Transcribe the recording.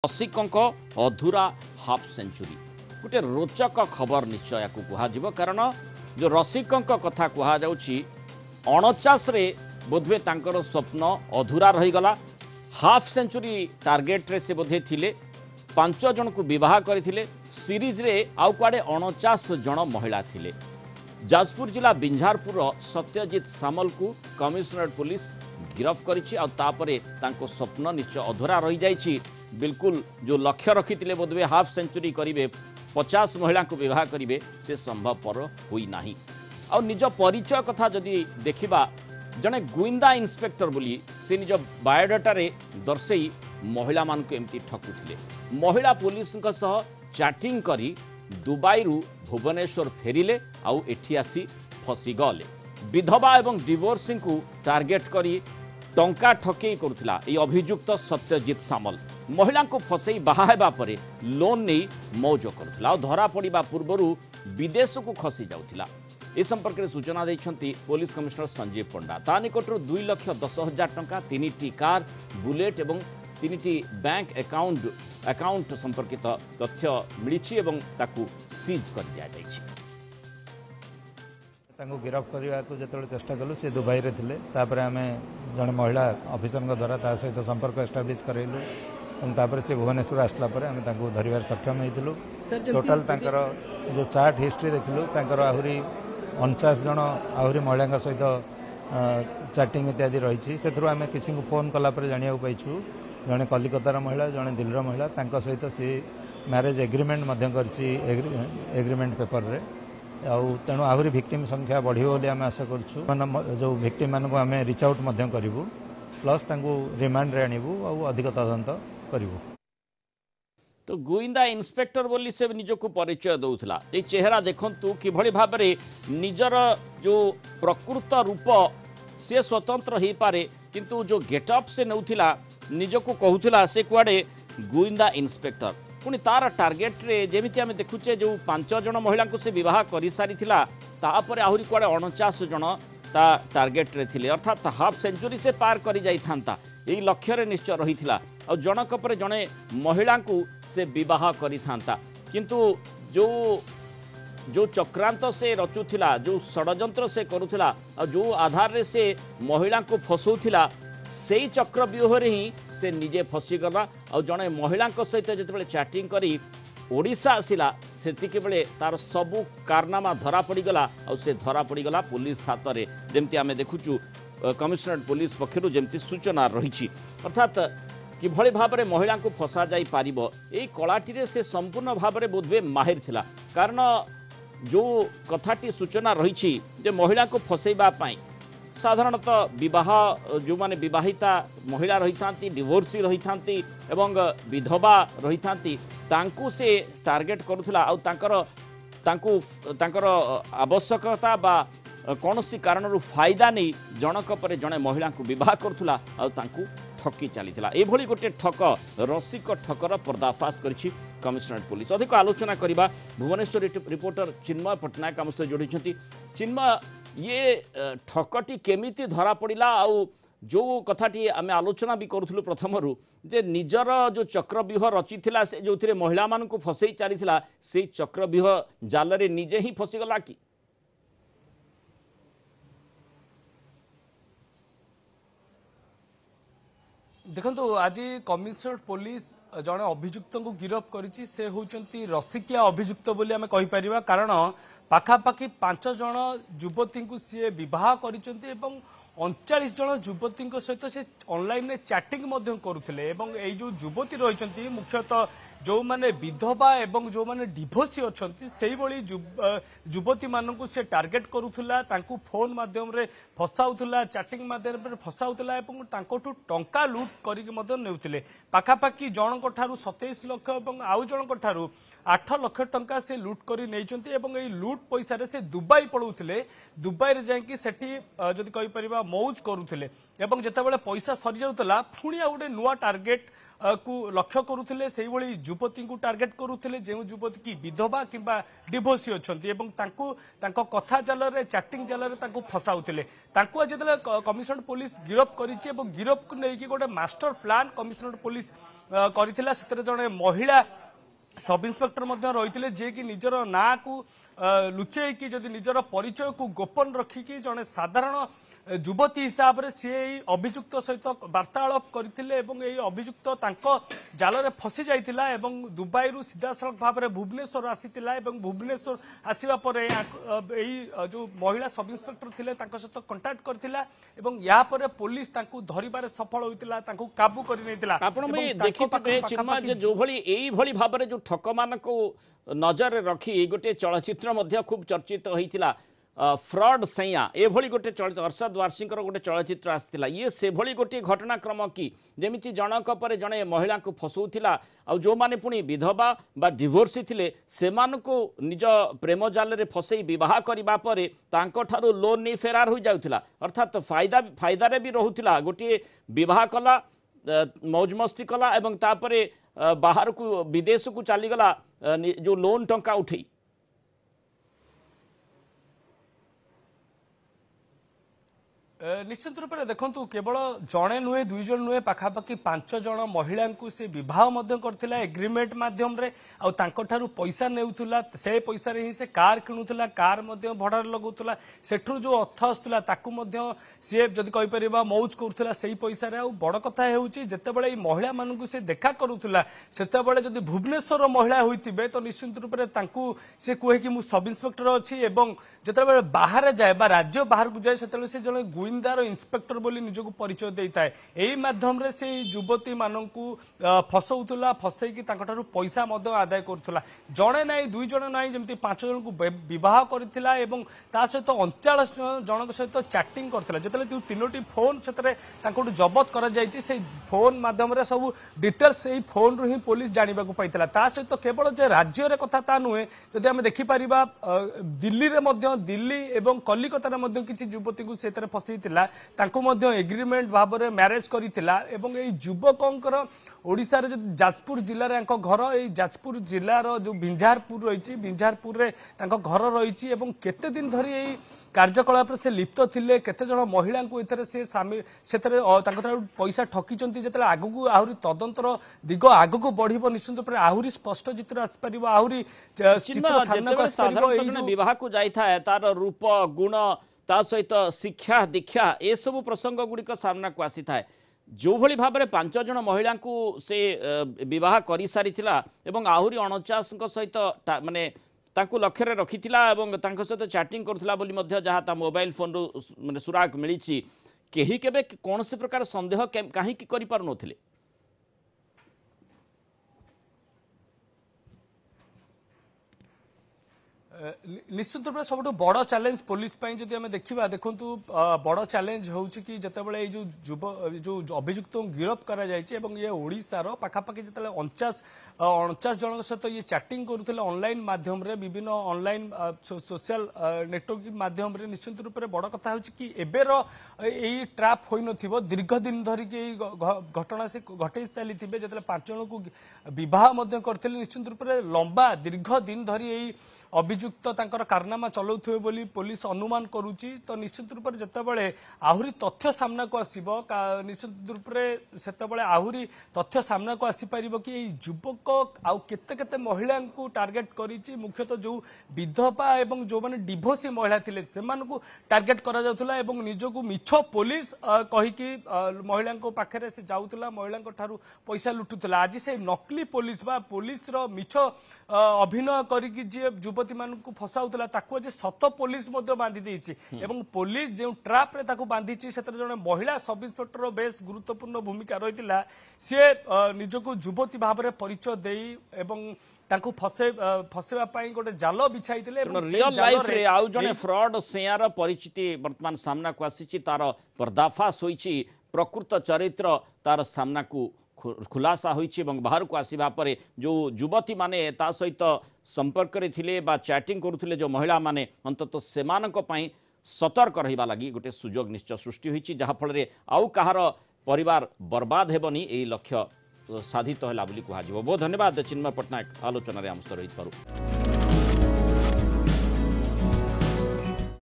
रसिकों अधूरा half century गोटे रोचक खबर निश्चय कह कारण जो रसिकों कथा कहुच्छी 49 बोधे तांकर स्वप्न अधूरा रहीगला। हाफ सेंचुरी टार्गेट रे से बोधे थिले 5 जन को विवाह करथिले। सीरीज रे आउ कुआडे 49 जन महिला थिले। जाजपुर जिला बिंझारपुर सत्यजित सामल को कमिश्नरेट पुलिस गिरफ्त करिछि आ तापरे तांको स्वप्न निश्चय अधूरा रही जाइछि। बिल्कुल जो लक्ष्य रखी बोधवे हाफ सेंचुरी करेंगे 50 महिला को विवाह करेंगे से संभवपर हुई नाही। आ निज परिचय कथा जदि देखिबा जने गुइंदा इंस्पेक्टर बोली से निज बायोडाटा रे दर्शई महिला मान को एमती ठकुथिले। महिला पुलिस सह चैटिंग करी दुबई रु भुवनेश्वर फेरिले आउ एठी आसी फसी गले। विधवा एवं डिवोर्सी को टार्गेट करी टंका ठकेई करुथिला ए अभियुक्त सत्यजित सामल। महिला को फसई बाहा परे लोन नहीं मौज करुथिला। धरा पड़िबा पूर्वरु विदेश को खसी जाउथिला। ए संपर्क में सूचना देइछंती पुलिस कमिश्नर संजीव पंडा। ता निकटरू 2,10,000 टंका 3टी कार बुलेट एवं 3टी बैंक अकाउंट संपर्कित तथ्य मिली एवं ताकू सीज कर दिया जाइछि। तांको गिरफ्त करने को जो चेष्टा कलु से दुबई रे थिले। तापर आमे जन महिला ऑफिसर द्वारा ता सहित संपर्क एस्टाब्लिश करैलु। तापर से भुवनेश्वर आसला परे आमे तांको धरिबार सक्षम हेइथिलु। टोटल तांकर जो चार्ट हिस्ट्री देखिलु तांकर आहुरी 49 जन आहुरी महिला सहित चैटिंग इत्यादि रही। से आमे किसी को फोन कला परे जानिया पाइछु जने कलिकतार महिला जने दिल्लीर महिला तांको सहित से मैरिज एग्रीमेंट मध्य करछि एग्रीमेंट पेपर रे। तेणु आहरी भिक्टिम संख्या बढ़िबो बोली आमे आशा करछु। जो भिक्टिम मानको आमे रीच आउट मध्य करिवु प्लस तांको रिमांड रे आनिबु आ अधिक तदंत करिवु। तो गुइंदा इंस्पेक्टर बोली से निजको परिचय दउथला। ए चेहरा देखंतु कि भली भाबरे निजर जो प्रकृत रूप से स्वतंत्र ही पारे किंतु जो गेटअप से नउथिला निजको कहूथिला से कुआडे गुइंदा इंस्पेक्टर। पुणी तार टार्गेट रे जेमिति आमे देखुचे जो 5 जन महिला को से विवाह करि सारिथिला तापर आहुरी कुआडे 49 जन ता टार्गेट रे थिले। अर्थात हाफ सेंचुरी से पार करि जाई थांता एई लक्ष्य रे निश्चय रहिथिला। आ जनक पर जने महिला को से विवाह करि थांता किंतु जो चक्रांत से रचुथिला जो षडयंत्र से करुथिला आ जो आधार रे से महिला को फसौथिला सेई चक्रव्यूह रे ही से निजे फसीगला। और जड़े महिला सहित जिते चैटिंग करी ओडिशा आसिला सेतिके बेले तार सबू कारनामा धरा पड़गला और से धरा पड़गला पुलिस हाथ में। जमती आम देखुचु कमिश्नरेट पुलिस पक्षर जमती सूचना रही। अर्थात किभली भाव में महिला को फसा जाई पारिबो एई कलाटी से संपूर्ण भाव में बोधवे माहिर थिला। कारण जो कथाटी सूचना रही महिला को फसैबा पाई साधारणतः विवाह जो माने विवाहिता महिला रही था डिवोर्सी रही था एवं विधवा रही था तांकु से टार्गेट करुला। तांकर आवश्यकता बा कौन सी कारण फायदा नहीं जनक पर जड़े महिला को विवाह करुला और तांकु ठकी चली एभली गोटे ठक रसिक ठकर पर्दाफाश करिछि कमिश्नरेट पुलिस। अधिक आलोचना करबा भुवनेश्वर रिपोर्टर चिन्मय पट्टनायक आम सहित जोड़ी। चिन्मय ये ठकटी केमिति धरा पड़ा आउ जो कथाटी आम आलोचना भी करूँ प्रथम जे निजर जो चक्रव्यूह रची से जो थे महिला मान को फसई चली से चक्रव्यूह जाल रे निजे ही फसीगला कि देखो आज कमिश्नरेट पुलिस जड़े अभियुक्त को गिरफ्त करिछि से होउचंती रसिकिया अभियुक्त बोली आमे कहि परिबा। कारण पाखापाखि 5 जन युवती को सी विवाह करिसंती एवं 39 जन युवती सहित से ऑनलाइन चैटिंग करुले। जो युवती रही मुख्यतः जो माने विधवा एवं जो माने डिवोर्सी अच्छी से युवती मानू से टार्गेट करुला फोन माध्यम रे फसाउला चैटिंग माध्यम फसाउला एवं टंका लुट करके पाखापाखि जनक ठारू 27 लाख और आउ जनक ठारू 8 लाख टंका से लुट कर लुट पैसा से दुबई पलाउले। दुबई रे जाकि सेठी जदि कहि परिबा मौज करुले एवं जितेबाला पैसा सरी जाऊला पुणी आ गोटे नुआ टार्गेट को लक्ष्य करुले से युवती को टार्गेट करुले जो युवती की विधवा किंबा डिवोर्सी अच्छा कथा जाल चैटिंग जाल फसाउले जिते कमिशनरेट पुलिस गिरफ कर गिरफ को लेकिन गोटे मास्टर प्लान कमिशनरेट पुलिस करथिला से जड़े महिला सब इन्स्पेक्टर रही जे कि निजर ना को लुचेकी जदि निजर परिचय को गोपन रखिकी जड़े साधारण युवती हिसाब से सी अभियुक्त सहित वार्तालाप करते अभियुक्त जाल में फसी जाइतिला दुबई रु सीधा सड़क भाव में भुवनेश्वर आसीतिला भुवनेश्वर आसवा पर जो महिला सब इन्स्पेक्टर थिले सहित कंटाक्ट करथिला या पर पुलिस धरिबार सफल होइतिला काबू कर नैतिला आपण में देखिथिबे चिन्मय जे जो भली एई भली भाव में जो ठक मान को नजर रखी गोटे चलचित्र मध्य खूब चर्चित होइतिला फ्रॉड सैया एभली गोटे अरशद वारसी गोटे चलचित्र आसाला ये से भली गोटे घटनाक्रम कि जमी जनक पर जड़े महिला को फसाऊला आ जो माने पुणी विधवा बा डिवोर्सी थिले सेमानकु निज प्रेम जाल रे फसई विवाह करबा परे तांको ठारू लोन नहीं फेरार हो जाउथिला अर्थात फायदा भी रहुथिला गोटे विवाह कला मौज मस्ती कला एवं तापरे बाहर को विदेश को चलीगला जो लोन टंका उठे निश्चित रूप से देखु केवल जड़े नुहे दुई जन नुहे पाखापाखि 5 जन महिला को से विवाह करथिला एग्रीमेंट माध्यम रे आ तांको ठारू पैसा नेउथुला से पैसा रे ही से कार किणुथुला कार मध्य भड़ार लगौथुला सेठू जो अर्थ आसुला ताकू मध्य सी जदि कहि परिबा मौज करथुला सेही पैसा रे आ बड़ कथा हेउची जेतेबेले महिला मानकु से देखा करूथुला सेतेबेले जदि भुवनेश्वर महिला होइतिबे तो निश्चित रूप से तांकू से कहे कि मु सब इन्स्पेक्टर अछि एवं जेतेबेले बाहर जाए बा राज्य बाहर को जाए सेतेबेले से जने गुइंदार इंस्पेक्टर बोली निजको परिचय देता है यही माध्यम रे से युवती मानकु फसौथुला फसैकी तांकठारु पैसा मध्य आदाय करुथुला जणे नाई दुई जण नाई जेमति 5 जन को विवाह करथिला एवं ता सहित 39 जनक सहित चैटिंग करथिला जतले तू तीनोटी फोन सेतरे तांकोटु जब्त करा जायछि से फोन माध्यम रे सब डिटेल्स एही फोन रु ही पुलिस जानिबा को पाइतला ता सहित केवल जे राज्य रे कथा ता नुहे जदि हम देखि परिबा दिल्ली रे मध्य दिल्ली एवं कलिकता रे मध्य किछि युवती को सेतरे फसै एग्रीमेंट भाव में मैरेज करिथिला एवं एई युवकंकर ओडिसा रे जो जाजपुर जिल्ला रे घर एई जाजपुर जिल्लार जो बिंझारपुर रही बिंझारपुर रे घर रही एवं केते दिन धरी एई कार्यकलाप से लिप्त थिले केते जण महिला को एथरे से पैसा ठकिचंती जेतले आगु आहुरी तदंतर दिग आगु बढ़िबो निश्चित रूप आहुरी स्पष्ट चित्र आसी परिबो आहुरी चित्र सामना को आसी परिबो एई जो विवाह को जाई था तार रूप गुण ता सहित शिक्षा दीक्षा ए सब प्रसंग गुड़िक सामना को आसी थाए जो भली भाव में 5 जन महिला को से विवाह कर सारी एवं आहुरी 49 सहित माने तांको लक्ष्य रखी सहित चैटिंग करुला जहाँ मोबाइल फोन रु माने सुराग मिली कहीं केबे कौन से प्रकार संदेह कहीं कर पार नथिले निश्चित रूप से सब बड़ चैलेंज पुलिस जदि आम देखा देखु बड़ चैलेंज हूँ कि जितेबाला जो अभियुक्त गिरफ कर ये ओडिशार पाखापाखि जो 49 जन सहित ये चैटिंग करुले ऑनलाइन माध्यम रे विभिन्न ऑनलाइन सोशल नेटवर्किंग माध्यम रे निश्चित रूप से बड़ कथा हूँ कि एबेर यही ट्रैप हो न दीर्घ दिन धरिक घटना से घटे चली जो 5 जन को विवाह करते निश्चित रूप से लंबा दीर्घ दिन धरी यही अभियुक्त कारनामा चलाउथिबे बोली पुलिस अनुमान करुची तो निश्चित रूप से जितेबाला आहुरी तथ्य सामना को आसीबो निश्चित रूप से सेतेबाला आहुरी तथ्य सामना को आसी परिबो कि युवक आउ केते केते महिला को टार्गेट करिची मुख्यतः जो विधवा एवं जो माने डिवोर्सी महिला थिले सेमान को टार्गेट करा जाउथला एवं निजको मिछ पुलिस कहि कि महिला को पाखरे से जाउथला महिला को ठारू पैसा लुटुथला आज से नकली पुलिस बा पुलिस रो मिछ अभिनय करि कि जे युवती मान को फसाउथला ताको आज सत पुलिस मध्य बांधी देछि एवं पुलिस जो ट्रैप रे ताको बांधीछि सेतर जने महिला सब इंस्पेक्टर बेस गुरुत्वपूर्ण भूमिका रहितिला से निजको युवती भाव में परिचय देई एवं ताको फसेबा पई गोटे जाल बिछाइतिले रियल लाइफ रे आउ जने फ्रॉड सेयार परिचिति वर्तमान सामना को आसीछि तार पर्दाफाश होईछि प्रकृत चरित्र तार सामना को खुलासा होईछि एवं बाहर को आसीबा परे जो युवती माने ता सहित संपर्क रे थिले बा चैटिंग करुथिले जो महिला माने अंतत सेमानक पई सतर्क रहिबा लागि गोटे सुजोग निश्चय सृष्टि होईछि जहा फल आउ कहार परिवार बर्बाद हेबनी एई लक्ष्य साधित होला बोली कुहा जिवो। बहुत धन्यवाद चिन्मय पट्टनायक आलोचना रे हम सहित रही।